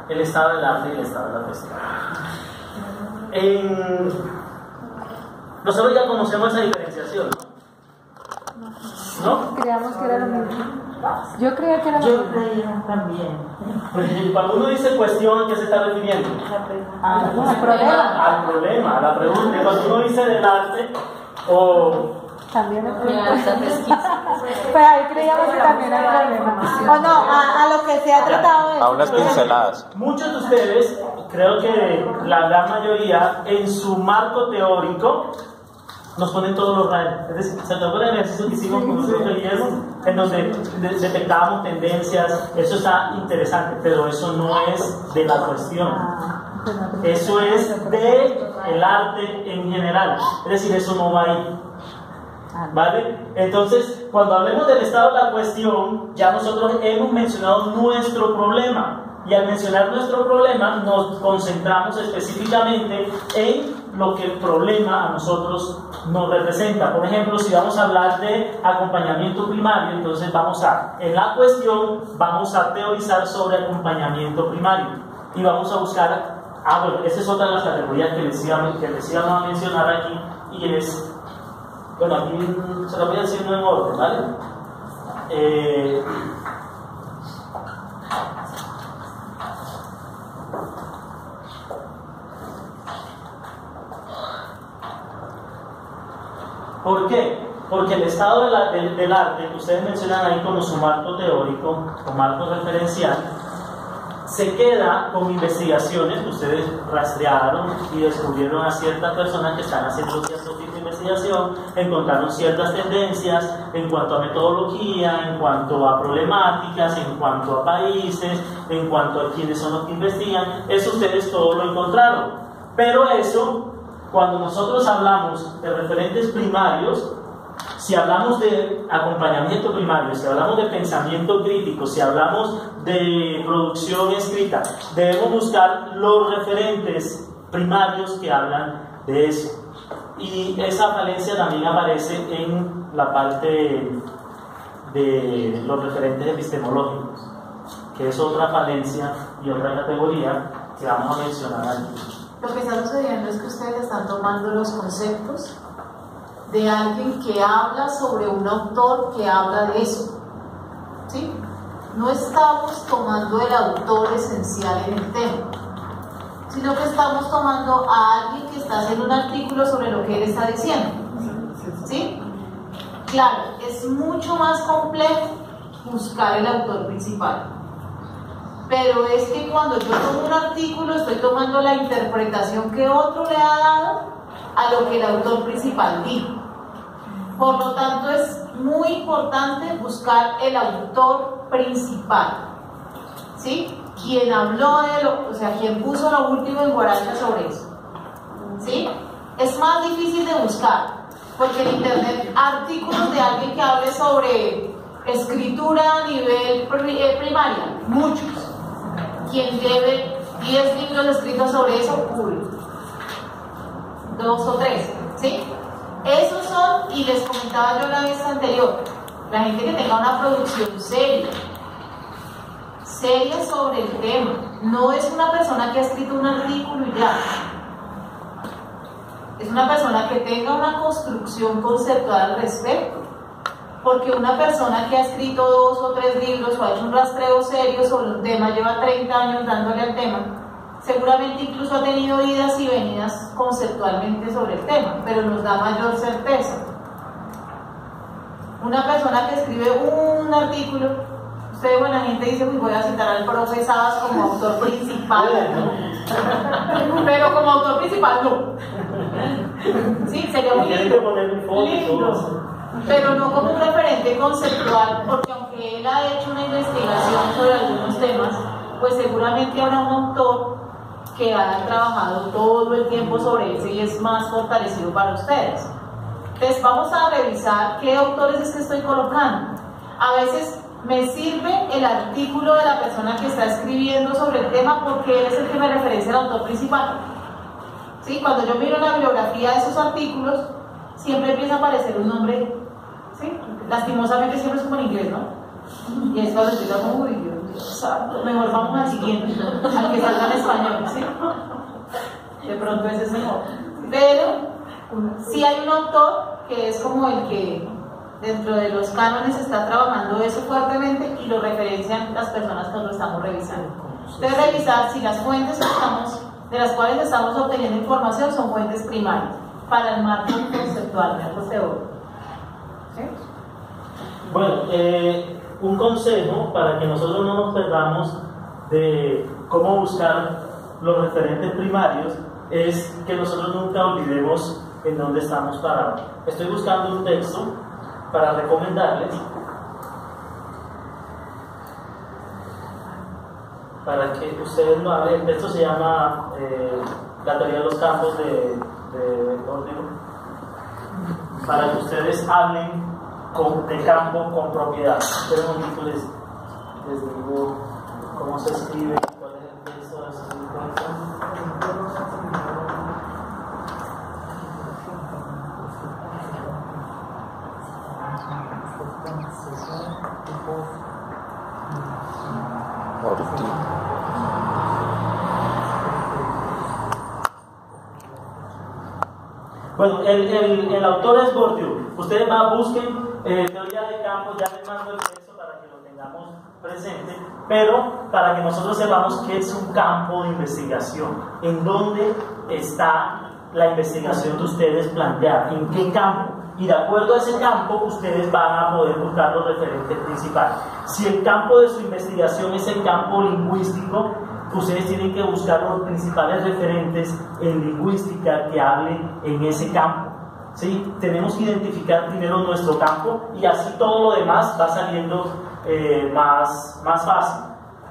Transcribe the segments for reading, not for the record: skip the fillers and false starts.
El estado del arte y el estado de la cuestión. Nosotros ya conocemos esa diferenciación, ¿no? Creíamos que era lo mismo. Yo creía que era lo mismo. Yo creía también. Cuando uno dice cuestión, ¿a qué se está refiriendo? Al problema. Al problema, a la pregunta. Cuando uno dice del arte, o... También es pero ahí creíamos que también hay problema. O no, a lo que se ha tratado de... A unas pinceladas. Muchos de ustedes, creo que la gran mayoría, en su marco teórico, nos ponen todos los rayos. Es decir, ¿se acuerdan del ejercicio que hicimos con nosotros de Guillermo? En donde detectábamos tendencias. Eso está interesante, pero eso no es de la cuestión. Eso es del arte en general. Es decir, eso no va ahí. ¿Vale? Entonces, cuando hablemos del estado de la cuestión, ya nosotros hemos mencionado nuestro problema. Y al mencionar nuestro problema, nos concentramos específicamente en lo que el problema a nosotros nos representa. Por ejemplo, si vamos a hablar de acompañamiento primario, entonces en la cuestión, vamos a teorizar sobre acompañamiento primario. Y vamos a buscar, bueno, esa es otra de las categorías que les íbamos a mencionar aquí, y es... Bueno, aquí se lo voy a decir en orden, ¿vale? ¿Por qué? Porque el estado del arte, que ustedes mencionan ahí como su marco teórico o marco referencial, se queda con investigaciones que ustedes rastrearon y descubrieron a ciertas personas que están haciendo cierto tipo de investigación, encontraron ciertas tendencias en cuanto a metodología, en cuanto a problemáticas, en cuanto a países, en cuanto a quiénes son los que investigan. Eso ustedes todo lo encontraron. Pero eso, cuando nosotros hablamos de referentes primarios, si hablamos de acompañamiento primario, si hablamos de pensamiento crítico, si hablamos de producción escrita, debemos buscar los referentes primarios que hablan de eso. Y esa falencia también aparece en la parte de los referentes epistemológicos, que es otra falencia y otra categoría que vamos a mencionar aquí. Lo que está sucediendo es que ustedes están tomando los conceptos de alguien que habla sobre un autor que habla de eso, ¿sí? No estamos tomando el autor esencial en el tema, sino que estamos tomando a alguien que está haciendo un artículo sobre lo que él está diciendo, ¿sí? Claro, es mucho más complejo buscar el autor principal, pero es que cuando yo tomo un artículo estoy tomando la interpretación que otro le ha dado a lo que el autor principal dijo. Por lo tanto, es muy importante buscar el autor principal, ¿sí? Quien habló de lo, o sea, quien puso lo último en Guaracha sobre eso, ¿sí? Es más difícil de buscar, porque en internet artículos de alguien que hable sobre escritura a nivel primaria, muchos. Quien lleve 10 libros escritos sobre eso, uy, 2 o 3, ¿sí? Esos son, y les comentaba yo la vez anterior, la gente que tenga una producción seria sobre el tema. No es una persona que ha escrito un artículo y ya. Es una persona que tenga una construcción conceptual al respecto. Porque una persona que ha escrito 2 o 3 libros o ha hecho un rastreo serio sobre un tema, lleva 30 años dándole al tema, seguramente incluso ha tenido idas y venidas conceptualmente sobre el tema, pero nos da mayor certeza. Una persona que escribe un artículo, usted, buena gente, dice, pues voy a citar al profe Sabas como autor principal, ¿no? Pero como autor principal no. Sí, sería muy lindo, pero no como un referente conceptual, porque aunque él ha hecho una investigación sobre algunos temas, pues seguramente habrá un autor que ha trabajado todo el tiempo sobre eso y es más fortalecido para ustedes. Entonces vamos a revisar qué autores es que estoy colocando. A veces me sirve el artículo de la persona que está escribiendo sobre el tema porque él es el que me referencia al autor principal. ¿Sí? Cuando yo miro la bibliografía de esos artículos, siempre empieza a aparecer un nombre, ¿sí? lastimosamente siempre es como en inglés, ¿no? Y es cuando estoy como, uy, Dios santo, mejor vamos al siguiente, al que salga en español, ¿sí? De pronto ese es mejor. Pero sí hay un autor que es como el que dentro de los cánones está trabajando eso fuertemente y lo referencian las personas que lo estamos revisando. Entonces revisar si las fuentes de las cuales estamos obteniendo información son fuentes primarias para el marco conceptual, marco teórico. ¿Sí? Bueno, un consejo para que nosotros no nos perdamos de cómo buscar los referentes primarios es que nosotros nunca olvidemos en dónde estamos parados. Estoy buscando un texto para recomendarles para que ustedes lo hagan. El texto se llama La teoría de los campos de Bordieu, para que ustedes hablen de campo con propiedad. Esperen un momento, les digo cómo se escribe, cuál es el texto de ese encuentro. Bueno, el autor es Bordieu. Ustedes busquen teoría de campo, ya les mando el texto para que lo tengamos presente, pero para que nosotros sepamos qué es un campo de investigación, en dónde está la investigación que ustedes plantean, en qué campo, y de acuerdo a ese campo ustedes van a poder buscar los referentes principales. Si el campo de su investigación es el campo lingüístico, ustedes tienen que buscar los principales referentes en lingüística que hablen en ese campo. ¿Sí? Tenemos que identificar primero nuestro campo y así todo lo demás va saliendo más fácil.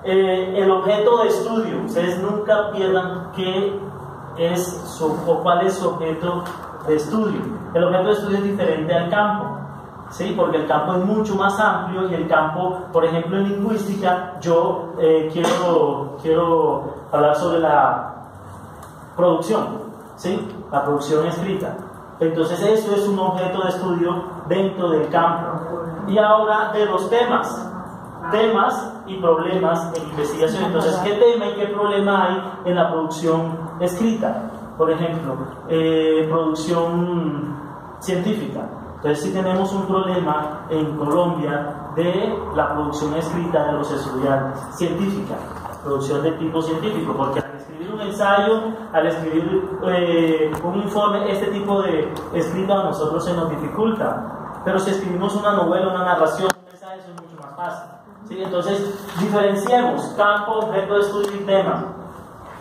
El objeto de estudio, ustedes nunca pierdan qué es o cuál es su objeto de estudio. El objeto de estudio es diferente al campo, ¿sí? Porque el campo es mucho más amplio y el campo, por ejemplo en lingüística, yo quiero hablar sobre la producción, ¿sí? La producción escrita. Entonces eso es un objeto de estudio dentro del campo. Y ahora de los temas y problemas en investigación. Entonces, ¿qué tema y qué problema hay en la producción escrita? Por ejemplo, producción científica. Entonces, si tenemos un problema en Colombia de la producción escrita de los estudiantes, científica, producción de tipo científico, porque al escribir un ensayo, al escribir un informe, este tipo de escrito a nosotros se nos dificulta. Pero si escribimos una novela, una narración, un mensaje, eso es mucho más fácil. ¿Sí? Entonces, diferenciemos campo, objeto de estudio y tema.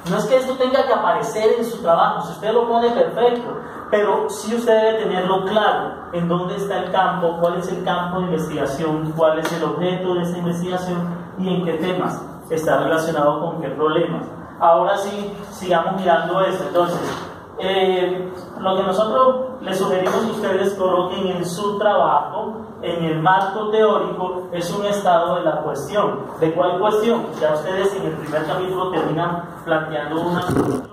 No es que esto tenga que aparecer en su trabajo, si usted lo pone perfecto, pero sí usted debe tenerlo claro en dónde está el campo, cuál es el campo de investigación, cuál es el objeto de esa investigación y en qué temas está relacionado con qué problemas. Ahora sí, sigamos mirando esto. Entonces, lo que nosotros les sugerimos que ustedes coloquen en su trabajo, en el marco teórico, es un estado de la cuestión. ¿De cuál cuestión? Ya ustedes en el primer capítulo terminan planteando una cuestión.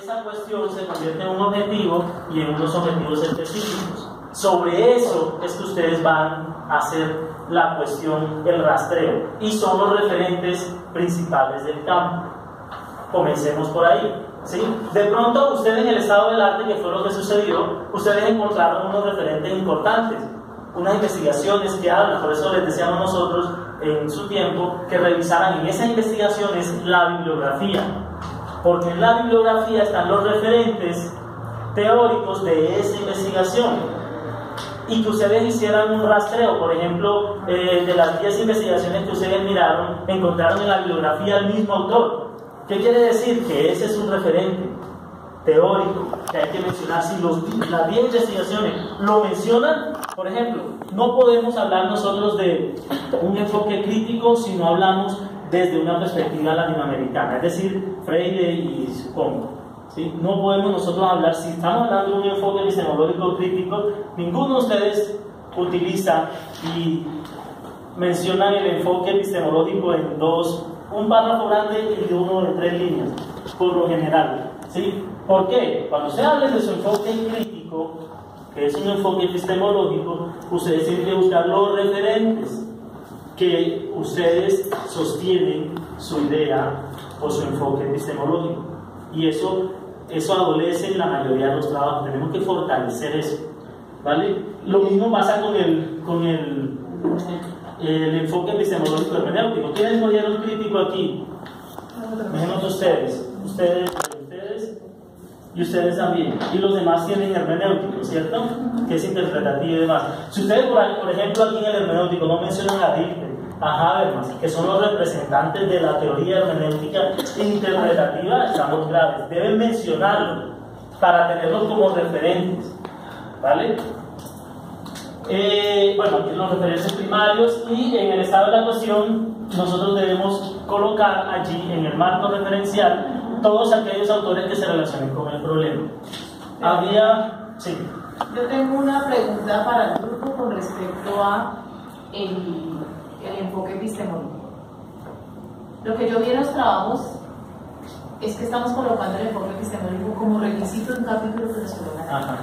Esa cuestión se convierte en un objetivo y en unos objetivos específicos. Sobre eso es que ustedes van a hacer la cuestión, el rastreo, y son los referentes principales del campo. Comencemos por ahí. ¿Sí? De pronto ustedes en el estado del arte, que fue lo que sucedió, ustedes encontraron unos referentes importantes, unas investigaciones que hablan. Por eso les decíamos nosotros en su tiempo que revisaran en esas investigaciones la bibliografía, porque en la bibliografía están los referentes teóricos de esa investigación, y que ustedes hicieran un rastreo. Por ejemplo, de las 10 investigaciones que ustedes miraron, encontraron en la bibliografía al mismo autor. ¿Qué quiere decir? Que ese es un referente teórico que hay que mencionar. Si las 10 investigaciones lo mencionan, por ejemplo, no podemos hablar nosotros de un enfoque crítico si no hablamos desde una perspectiva latinoamericana, es decir, Freire y su combo. ¿Sí? No podemos nosotros hablar, si estamos hablando de un enfoque epistemológico crítico, ninguno de ustedes utiliza y mencionan el enfoque epistemológico en un párrafo grande y uno de 3 líneas, por lo general. ¿Sí? ¿Por qué? Cuando se habla de su enfoque crítico, que es un enfoque epistemológico, ustedes tienen que buscar los referentes que ustedes sostienen su idea o su enfoque epistemológico. Y eso adolece en la mayoría de los trabajos. Tenemos que fortalecer eso, ¿vale? Lo mismo pasa con el enfoque epistemológico hermenéutico. ¿Quiénes no dieron crítico aquí? Menos ustedes y ustedes también. Y los demás tienen hermenéutico, ¿cierto? Que es interpretativo y demás. Si ustedes, por ejemplo, aquí en el hermenéutico no mencionan a Dilthey, a Habermas, que son los representantes de la teoría hermenéutica interpretativa, estamos graves. Deben mencionarlo para tenerlos como referentes, ¿vale? Bueno, aquí los referentes primarios, y en el estado de la cuestión nosotros debemos colocar allí en el marco referencial todos aquellos autores que se relacionen con el problema. Sí. Yo tengo una pregunta para el grupo con respecto a el enfoque epistemológico. Lo que yo vi en los trabajos es que estamos colocando el enfoque epistemológico como requisito en un capítulo que nos colocan.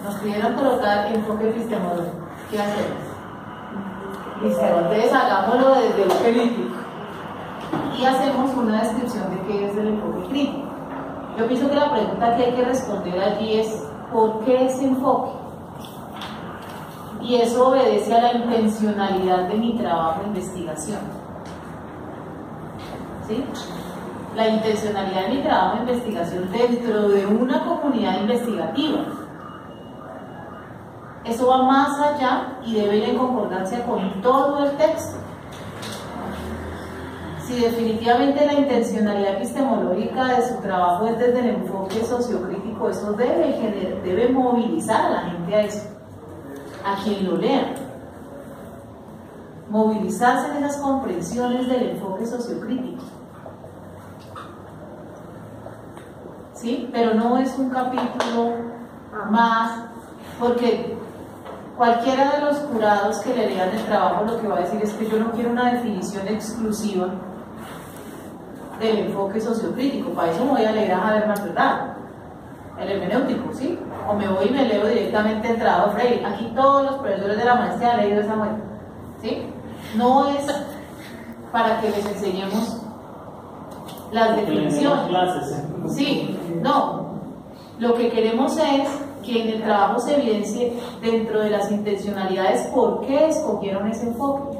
Nos pidieron colocar enfoque epistemológico. ¿Qué hacemos? Dice, entonces hagámoslo desde lo crítico y hacemos una descripción de qué es el enfoque crítico. Yo pienso que la pregunta que hay que responder allí es ¿por qué ese enfoque? Y eso obedece a la intencionalidad de mi trabajo de investigación. ¿Sí? La intencionalidad de mi trabajo de investigación dentro de una comunidad investigativa. Eso va más allá y debe ir en concordancia con todo el texto. Si definitivamente la intencionalidad epistemológica de su trabajo es desde el enfoque sociocrítico, eso debe movilizar a la gente a eso, a quien lo lea. Movilizarse en esas comprensiones del enfoque sociocrítico. ¿Sí? Pero no es un capítulo más, porque cualquiera de los jurados que le lean el trabajo lo que va a decir es que yo no quiero una definición exclusiva del enfoque sociocrítico. Para eso me voy a leer a Habermas, ¿verdad? El hermenéutico, ¿sí? O me voy y me leo directamente el trabajo de Freire. Aquí todos los profesores de la maestría han leído esa muestra, ¿sí? No es para que les enseñemos las definiciones. Sí, no. Lo que queremos es que en el trabajo se evidencie dentro de las intencionalidades por qué escogieron ese enfoque.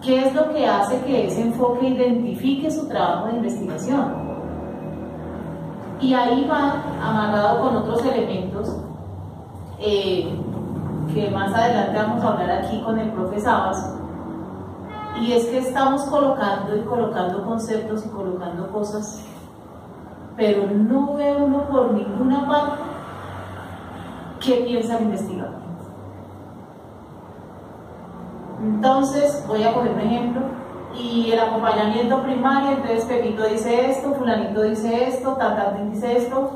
¿Qué es lo que hace que ese enfoque identifique su trabajo de investigación? Y ahí va amarrado con otros elementos que más adelante vamos a hablar aquí con el profe Sabas, y es que estamos colocando conceptos y colocando cosas, pero no ve uno por ninguna parte qué piensa el investigador. Entonces, voy a poner un ejemplo, y el acompañamiento primario, entonces Pepito dice esto, fulanito dice esto, Tatantín dice esto,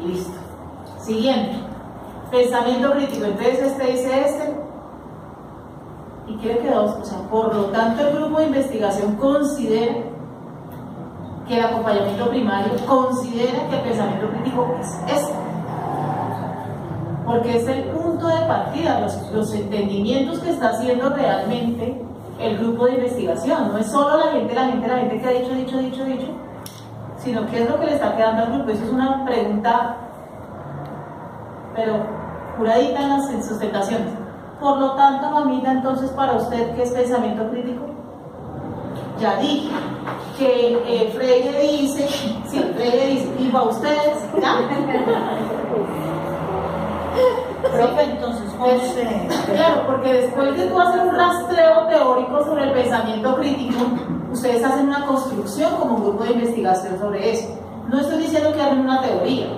listo. Siguiente, pensamiento crítico, entonces este dice este, y quiere que dos, o sea, por lo tanto el grupo de investigación considera que el acompañamiento primario considera que el pensamiento crítico es esto, porque es el punto de partida, los entendimientos que está haciendo realmente el grupo de investigación. No es solo la gente que ha dicho, sino qué es lo que le está quedando al grupo. Eso es una pregunta, pero juradita en las sustentaciones. Por lo tanto, mamita, entonces para usted, ¿qué es pensamiento crítico? Ya dije que Freire dice, y para ustedes, ¿ya? Profe, entonces, ¿cómo se...? Claro, porque después de tú hacer un rastreo teórico sobre el pensamiento crítico, ustedes hacen una construcción como un grupo de investigación sobre eso. No estoy diciendo que hagan una teoría,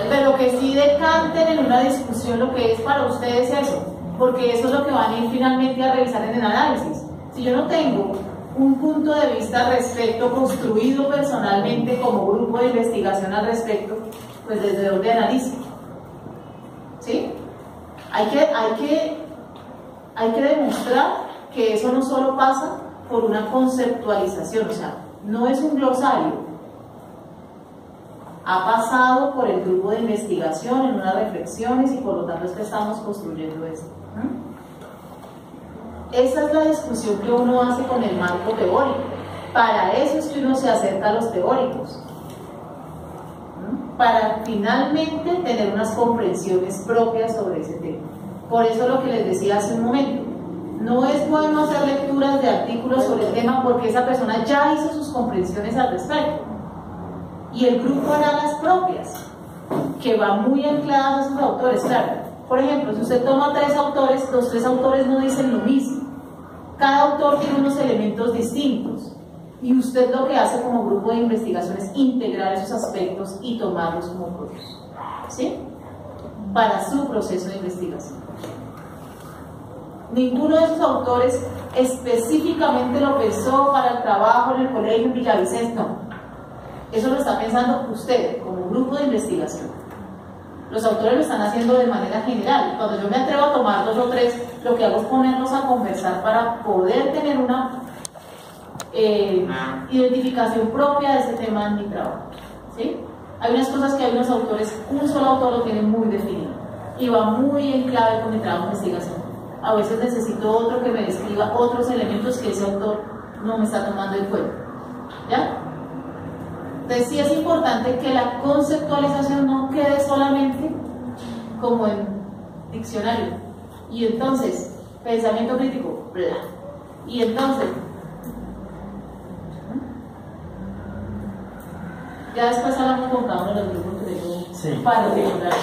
pero que sí decanten en una discusión lo que es para ustedes eso, porque eso es lo que van a ir finalmente a revisar en el análisis. Si yo no tengo un punto de vista al respecto construido personalmente como grupo de investigación al respecto, pues desde dónde analizo. ¿Sí? Hay que demostrar que eso no solo pasa por una conceptualización, o sea, no es un glosario, ha pasado por el grupo de investigación en unas reflexiones y por lo tanto es que estamos construyendo esto. Esa es la discusión que uno hace con el marco teórico. Para eso es que uno se acerca a los teóricos, para finalmente tener unas comprensiones propias sobre ese tema. Por eso lo que les decía hace un momento, no es bueno hacer lecturas de artículos sobre el tema porque esa persona ya hizo sus comprensiones al respecto y el grupo hará las propias, que van muy ancladas a sus autores. Claro, por ejemplo, si usted toma 3 autores, los 3 autores no dicen lo mismo, cada autor tiene unos elementos distintos y usted lo que hace como grupo de investigación es integrar esos aspectos y tomarlos como propios, ¿sí? Para su proceso de investigación. Ninguno de esos autores específicamente lo pensó para el trabajo en el colegio en Villavicencio, no. Eso lo está pensando usted como grupo de investigación. Los autores lo están haciendo de manera general. Cuando yo me atrevo a tomar 2 o 3, lo que hago es ponerlos a conversar para poder tener una identificación propia de ese tema en mi trabajo, ¿sí? Hay unas cosas que hay unos autores, un solo autor lo tiene muy definido y va muy en clave con mi trabajo de investigación. A veces necesito otro que me describa otros elementos que ese autor no me está tomando en cuenta, ¿ya? Entonces sí es importante que la conceptualización no quede solamente como en diccionario y entonces pensamiento crítico, bla, y entonces ya después hablamos con cada uno de los grupos que tengo particular.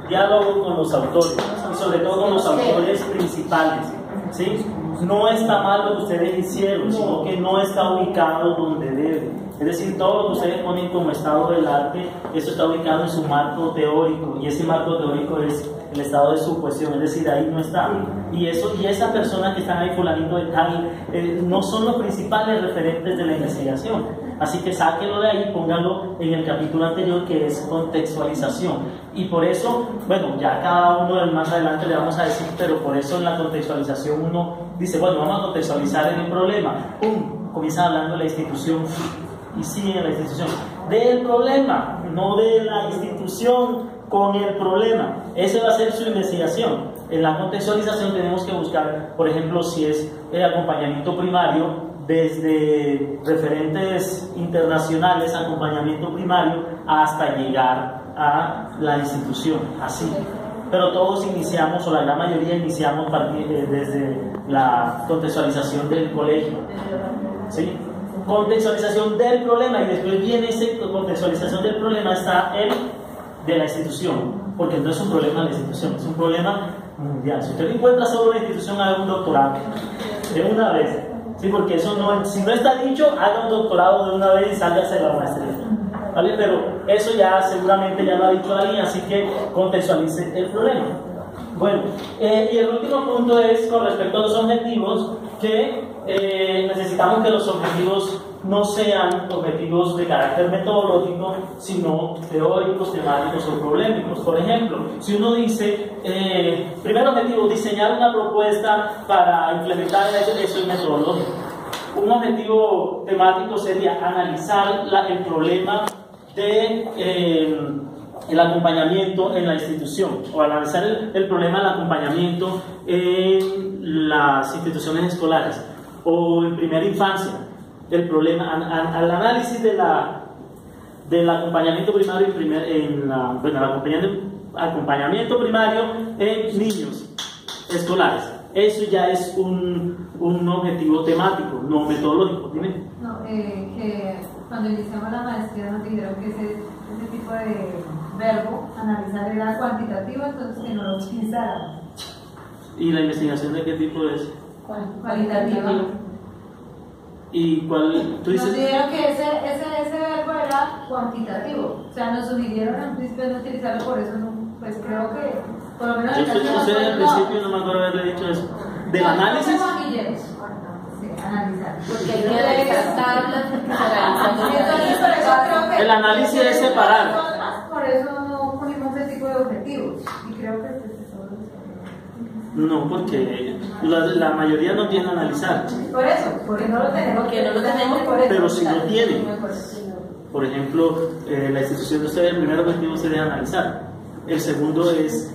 Diálogo con los autores, y sobre todo con los autores principales, ¿sí? No está mal lo que ustedes hicieron, sino que no está ubicado donde debe. Es decir, todo lo que ustedes ponen como estado del arte, eso está ubicado en su marco teórico, y ese marco teórico es el estado de su cuestión, es decir, ahí no está. Y esa persona que están ahí, fulanito de tal, no son los principales referentes de la investigación. Así que sáquenlo de ahí, pónganlo en el capítulo anterior, que es contextualización. Y por eso, bueno, ya cada uno más adelante le vamos a decir, pero por eso en la contextualización uno dice, bueno, vamos a contextualizar en el problema. ¡Pum! Comienza hablando de la institución y sigue en la institución. Del problema, no de la institución con el problema. Esa va a ser su investigación. En la contextualización tenemos que buscar, por ejemplo, si es el acompañamiento primario, desde referentes internacionales, acompañamiento primario, hasta llegar a la institución, así. Pero todos iniciamos, o la gran mayoría iniciamos desde la contextualización del colegio, ¿sí? Contextualización del problema, y después viene esa contextualización del problema, está el de la institución, porque no es un problema de la institución, es un problema mundial. Si usted encuentra solo una institución, haga un doctorado de una vez. Sí, porque eso no, si no está dicho, haga un doctorado de una vez y sálgase la maestría, ¿vale? Pero eso ya seguramente ya lo ha dicho alguien, así que contextualice el problema. Bueno, y el último punto es con respecto a los objetivos, que necesitamos que los objetivos no sean objetivos de carácter metodológico, sino teóricos, temáticos o problemáticos. Por ejemplo, si uno dice, primer objetivo, diseñar una propuesta para implementar eso es metodológico. Un objetivo temático sería analizar el problema de el acompañamiento en la institución, o analizar el problema del acompañamiento en las instituciones escolares o en primera infancia. El problema, al análisis del acompañamiento primario acompañamiento primario en niños escolares. Eso ya es un objetivo temático, no metodológico. Dime. No, que cuando iniciamos la maestría nos dijeron que ese tipo de verbo, analizar, era cuantitativo, entonces que no lo utilizáramos. ¿Y la investigación de qué tipo es? Cualitativa. ¿Y cuál? ¿Tú dices? Nos dijeron que ese verbo era cuantitativo, o sea, nos sugirieron en principio no utilizarlo, por eso no, pues creo que por lo menos yo sé al principio, no me acuerdo haberle dicho eso. ¿Del análisis? Sí, analizar. Porque hay que descartarlas, el análisis es separar. Por eso no ponemos ese tipo de objetivos, y creo que no, porque la mayoría no tiene analizar. Por eso, porque no lo tenemos. Porque no lo tenemos, por eso. Pero si lo tienen. Por ejemplo, la institución de ustedes, el primer objetivo sería analizar. El segundo es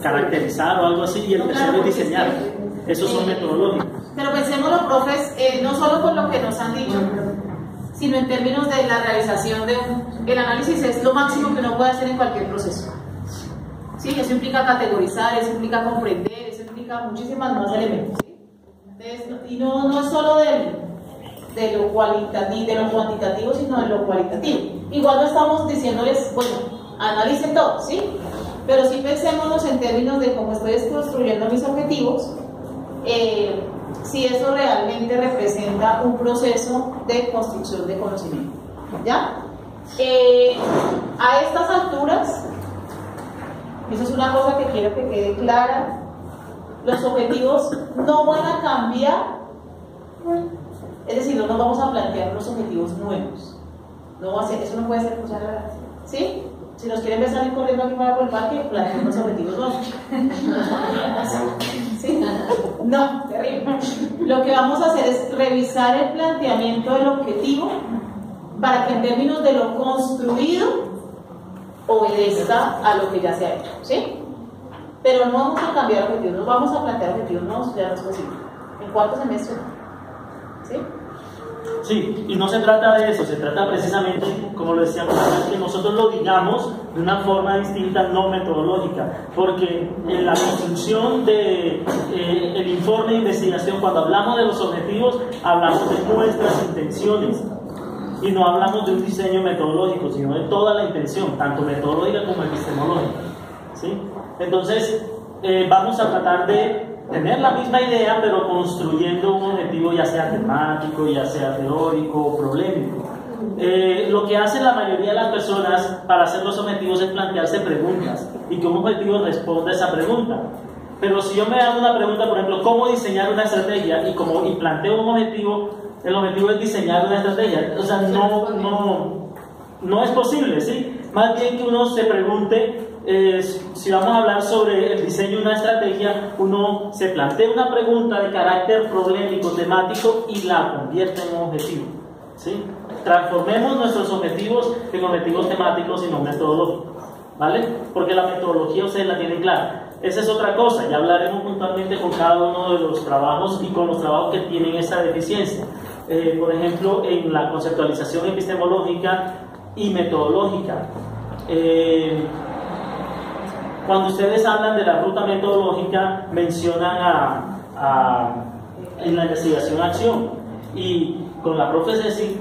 caracterizar o algo así, y el tercero es diseñar. Esos son metodológicos. Pero pensemos los profes, no solo con lo que nos han dicho, sino en términos de la realización de el análisis es lo máximo que uno puede hacer en cualquier proceso. ¿Sí? Eso implica categorizar, eso implica comprender, eso implica muchísimas más elementos. ¿Sí? Entonces, y no es solo de lo cuantitativo, sino de lo cualitativo. Igual no estamos diciéndoles, bueno, analicen todo, ¿sí? Pero sí pensémonos en términos de cómo estoy construyendo mis objetivos, si eso realmente representa un proceso de construcción de conocimiento. ¿Ya? A estas alturas, eso es una cosa que quiero que quede clara, los objetivos no van a cambiar, es decir, no nos vamos a plantear unos objetivos nuevos. No va a ser, eso no puede ser cosa rara, ¿sí? Si nos quieren ver salir corriendo aquí para por el parque, planteamos unos objetivos nuevos. ¿Sí? No, terrible. Lo que vamos a hacer es revisar el planteamiento del objetivo para que en términos de lo construido obedezca a lo que ya se ha hecho, ¿sí? Pero no vamos a cambiar objetivos, no vamos a plantear objetivos nuevos, ya no es posible. En cuarto semestre, ¿sí? Sí, y no se trata de eso, se trata precisamente, como lo decíamos antes, que nosotros lo digamos de una forma distinta, no metodológica, porque en la construcción de el informe de investigación, cuando hablamos de los objetivos, hablamos de nuestras intenciones y no hablamos de un diseño metodológico, sino de toda la intención, tanto metodológica como epistemológica, ¿sí? Entonces, vamos a tratar de tener la misma idea, pero construyendo un objetivo ya sea temático, ya sea teórico o problemático. Lo que hace la mayoría de las personas para hacer los objetivos es plantearse preguntas y que un objetivo responda a esa pregunta. Pero si yo me hago una pregunta, por ejemplo, ¿cómo diseñar una estrategia? Y planteo un objetivo, el objetivo es diseñar una estrategia. O sea, no es posible, ¿sí? Más bien que uno se pregunte, si vamos a hablar sobre el diseño de una estrategia, uno se plantea una pregunta de carácter problemático, temático y la convierte en un objetivo, ¿sí? Transformemos nuestros objetivos en objetivos temáticos y no metodológicos, ¿vale? Porque la metodología ustedes la tienen clara. Esa es otra cosa, ya hablaremos puntualmente con cada uno de los trabajos y con los trabajos que tienen esa deficiencia. Por ejemplo, en la conceptualización epistemológica y metodológica. Cuando ustedes hablan de la ruta metodológica, mencionan en la investigación-acción. Y con la profe Ceci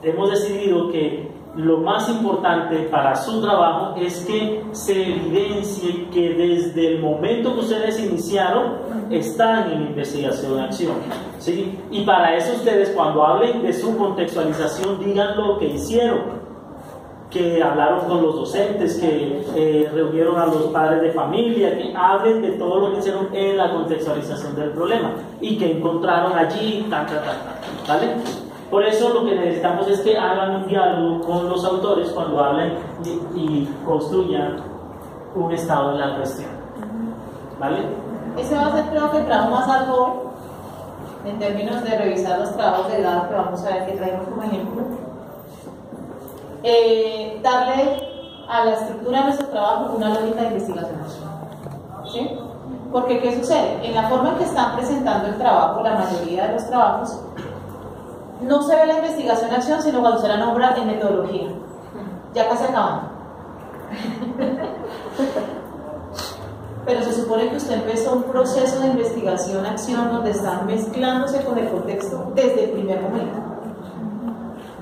hemos decidido que lo más importante para su trabajo es que se evidencie que desde el momento que ustedes iniciaron están en investigación-acción, ¿sí? Y para eso ustedes, cuando hablen de su contextualización, digan lo que hicieron, que hablaron con los docentes, que reunieron a los padres de familia, que hablen de todo lo que hicieron en la contextualización del problema y que encontraron allí, ¿vale? Por eso lo que necesitamos es que hagan un diálogo con los autores cuando hablen y construyan un estado de la cuestión, ¿vale? Ese va a ser, creo que el trabajo más alto en términos de revisar los trabajos de grado que vamos a ver, que traemos como ejemplo. Darle a la estructura de nuestro trabajo una lógica de investigación, ¿sí? Porque ¿qué sucede? En la forma en que están presentando el trabajo, la mayoría de los trabajos, no se ve la investigación-acción, sino cuando se la nombra en metodología. Ya casi acabando. Pero se supone que usted empezó un proceso de investigación-acción donde están mezclándose con el contexto desde el primer momento,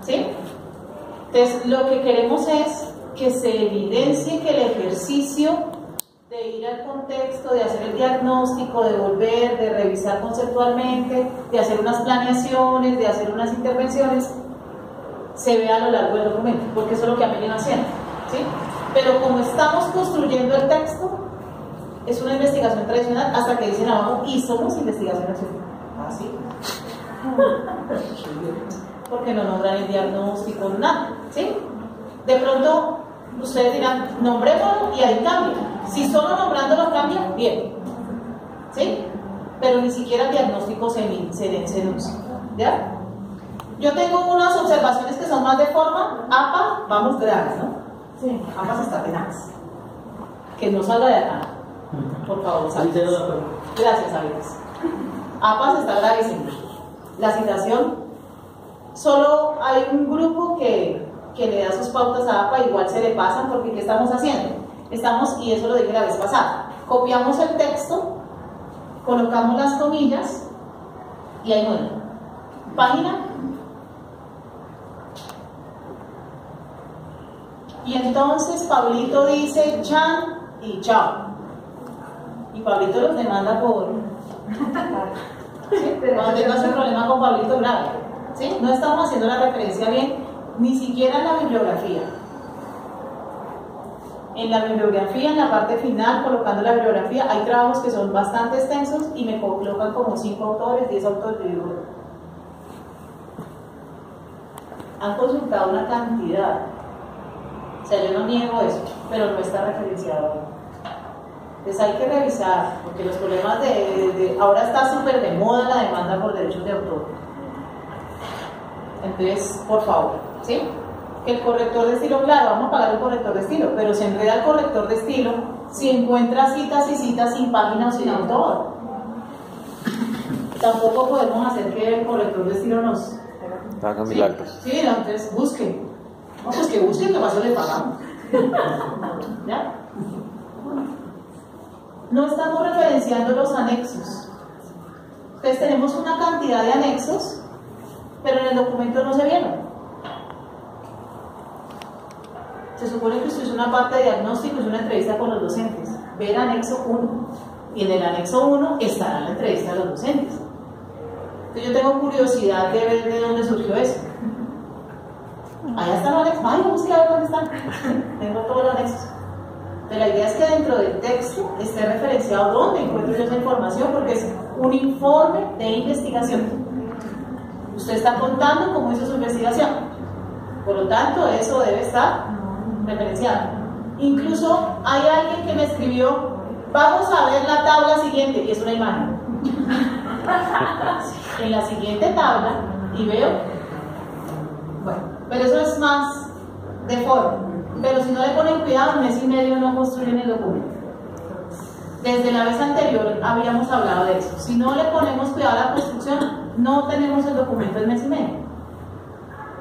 ¿sí? Entonces, lo que queremos es que se evidencie que el ejercicio de ir al contexto, de hacer el diagnóstico, de volver, de revisar conceptualmente, de hacer unas planeaciones, de hacer unas intervenciones, se vea a lo largo del documento, porque eso es lo que han venido haciendo, ¿sí? Pero como estamos construyendo el texto, es una investigación tradicional hasta que dicen abajo, y somos investigación-acción. ¿Así? Porque no nombran el diagnóstico, nada, ¿sí? De pronto, ustedes dirán, nombrémoslo y ahí cambia. Si solo nombrándolo cambia, bien, ¿sí? Pero ni siquiera el diagnóstico se denuncia, ¿ya? Yo tengo unas observaciones que son más de forma. APA, vamos graves, ¿no? Sí. APA está tenaz. Que no salga de acá. Por favor, salga. Gracias, Alex. APA está gravísimo. La citación, solo hay un grupo que le da sus pautas a APA, igual se le pasan, porque ¿qué estamos haciendo? Estamos, y eso lo dije la vez pasada, copiamos el texto, colocamos las comillas y ahí muere. Página. Y entonces Pablito dice chan y chao. Y Pablito los demanda por... ¿sí? Cuando tengas un problema con Pablito, grave. ¿Sí? No estamos haciendo la referencia bien, ni siquiera en la bibliografía. En la bibliografía, en la parte final, colocando la bibliografía, hay trabajos que son bastante extensos y me colocan como 5 autores, 10 autores, y digo, han consultado una cantidad. O sea, yo no niego eso, pero no está referenciado. Entonces hay que revisar, porque los problemas ahora está súper de moda la demanda por derechos de autor. Entonces, por favor, ¿sí? Que el corrector de estilo, claro, vamos a pagar el corrector de estilo, pero se enreda el corrector de estilo si encuentra citas y citas sin página o sin autor. Tampoco podemos hacer que el corrector de estilo nos haga milagros. Sí, entonces busquen. No, pues que busquen, que paso le pagamos. ¿Ya? No estamos referenciando los anexos. Entonces tenemos una cantidad de anexos, pero en el documento no se vieron. Se supone que usted hizo una parte de diagnóstico, es una entrevista con los docentes. Ve el anexo 1. Y en el anexo 1 estará la entrevista de los docentes. Entonces yo tengo curiosidad de ver de dónde surgió eso. Allá están los anexos. Ay, vamos a ir a ver dónde están. Tengo todos los anexos. Pero la idea es que dentro del texto esté referenciado dónde encuentro yo esa información, porque es un informe de investigación. Usted está contando cómo hizo su investigación. Por lo tanto, eso debe estar referenciado. Incluso hay alguien que me escribió, vamos a ver la tabla siguiente, y es una imagen. En la siguiente tabla, y veo, bueno, pero eso es más de forma. Pero si no le ponen cuidado, en mes y medio no construyen el documento. Desde la vez anterior habíamos hablado de eso. Si no le ponemos cuidado a la construcción, no tenemos el documento en mes y medio.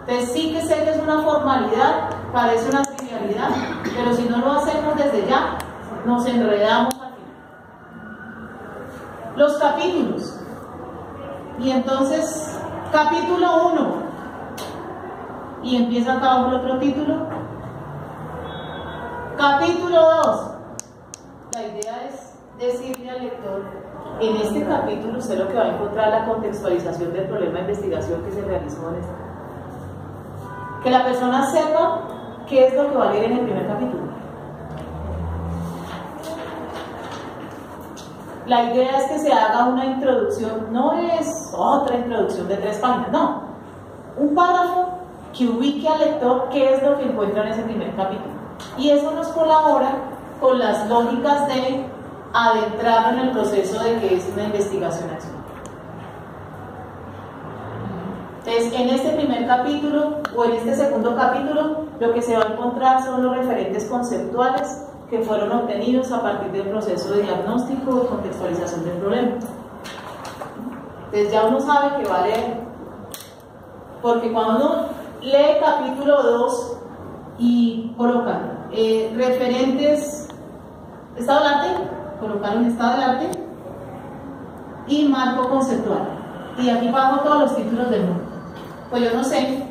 Entonces sí que sé que es una formalidad, parece una trivialidad, pero si no lo hacemos desde ya, nos enredamos al final. Los capítulos. Y entonces, capítulo 1. Y empieza acá abajo otro título. Capítulo 2. La idea es decirle al lector, en este capítulo usted lo que va a encontrar la contextualización del problema de investigación que se realizó en este. Que la persona sepa qué es lo que va a leer en el primer capítulo. La idea es que se haga una introducción, no es otra introducción de 3 páginas, no. Un párrafo que ubique al lector qué es lo que encuentra en ese primer capítulo. Y eso nos colabora con las lógicas de adentrar en el proceso de que es una investigación-acción. Entonces, en este primer capítulo o en este segundo capítulo, lo que se va a encontrar son los referentes conceptuales que fueron obtenidos a partir del proceso de diagnóstico y contextualización del problema. Entonces ya uno sabe que va a leer, porque cuando uno lee capítulo 2 y colocan referentes, estado del arte, colocaron estado del arte y marco conceptual, y aquí bajo todos los títulos del mundo. Pues yo no sé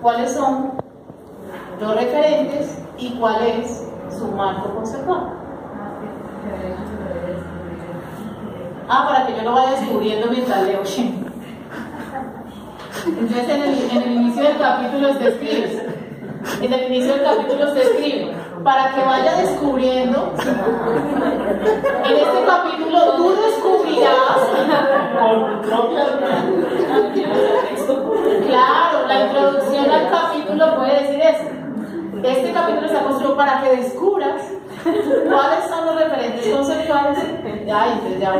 cuáles son los referentes y cuál es su marco conceptual. Para que yo lo vaya descubriendo mientras leo. Entonces en el inicio del capítulo se escribe. En el inicio del capítulo se escribe. Para que vaya descubriendo. En este capítulo tú descubrirás. Claro, la introducción al capítulo puede decir eso. Este capítulo está construido para que descubras cuáles son los referentes conceptuales. Entonces ya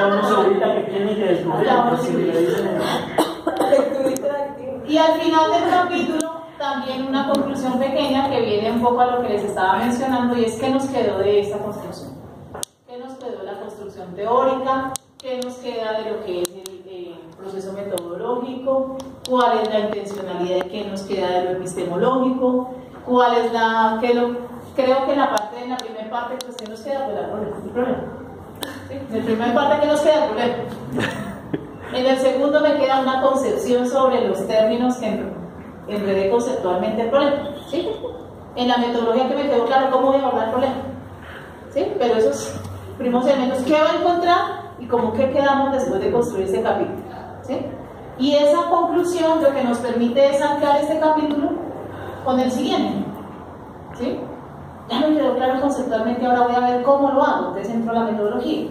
uno se ahorita que tiene que descubrir. Lectura interactiva. Y al final del capítulo, también una conclusión pequeña que viene un poco a lo que les estaba mencionando, y es qué nos quedó de esta construcción. ¿Qué nos quedó de la construcción teórica? ¿Qué nos queda de lo que es el proceso metodológico? ¿Cuál es la intencionalidad y qué nos queda de lo epistemológico? ¿Cuál es la... creo que en la primera parte, pues, ¿qué nos queda? Pues el problema. ¿Sí? En la primera parte, ¿qué nos queda? El problema. En el segundo me queda una concepción sobre los términos que enredé conceptualmente el problema. ¿Sí? En la metodología que me quedó claro cómo voy a abordar el problema. ¿Sí? Pero esos primos elementos, ¿qué va a encontrar? Y cómo que quedamos después de construir este capítulo. ¿Sí? Y esa conclusión lo que nos permite es anclar este capítulo con el siguiente. ¿Sí? Ya me quedó claro conceptualmente, ahora voy a ver cómo lo hago. Entonces entro a la metodología.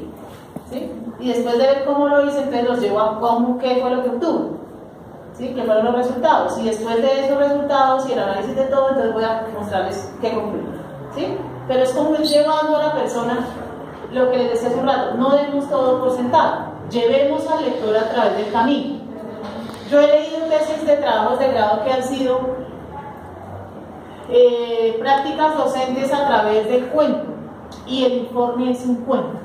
¿Sí? Y después de ver cómo lo hice, entonces los llevo a cómo, qué fue lo que obtuve. ¿Sí? ¿Qué fueron los resultados? Y después de esos resultados y el análisis de todo, entonces voy a mostrarles qué concluyo. ¿Sí? Pero es como ir llevando a la persona lo que les decía hace un rato, no demos todo por sentado, llevemos al lector a través del camino. Yo he leído tesis de trabajos de grado que han sido prácticas docentes a través del cuento, y el informe es un cuento.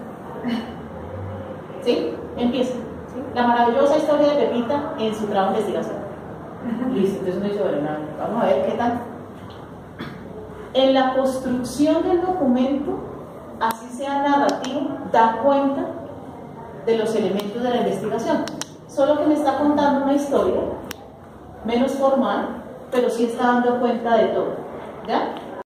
¿Sí? Empieza. ¿Sí? La maravillosa historia de Pepita en su trabajo de investigación. Listo, entonces uno dice, bueno, vamos a ver qué tal. En la construcción del documento, así sea narrativo, da cuenta de los elementos de la investigación. Solo que me está contando una historia, menos formal, pero sí está dando cuenta de todo.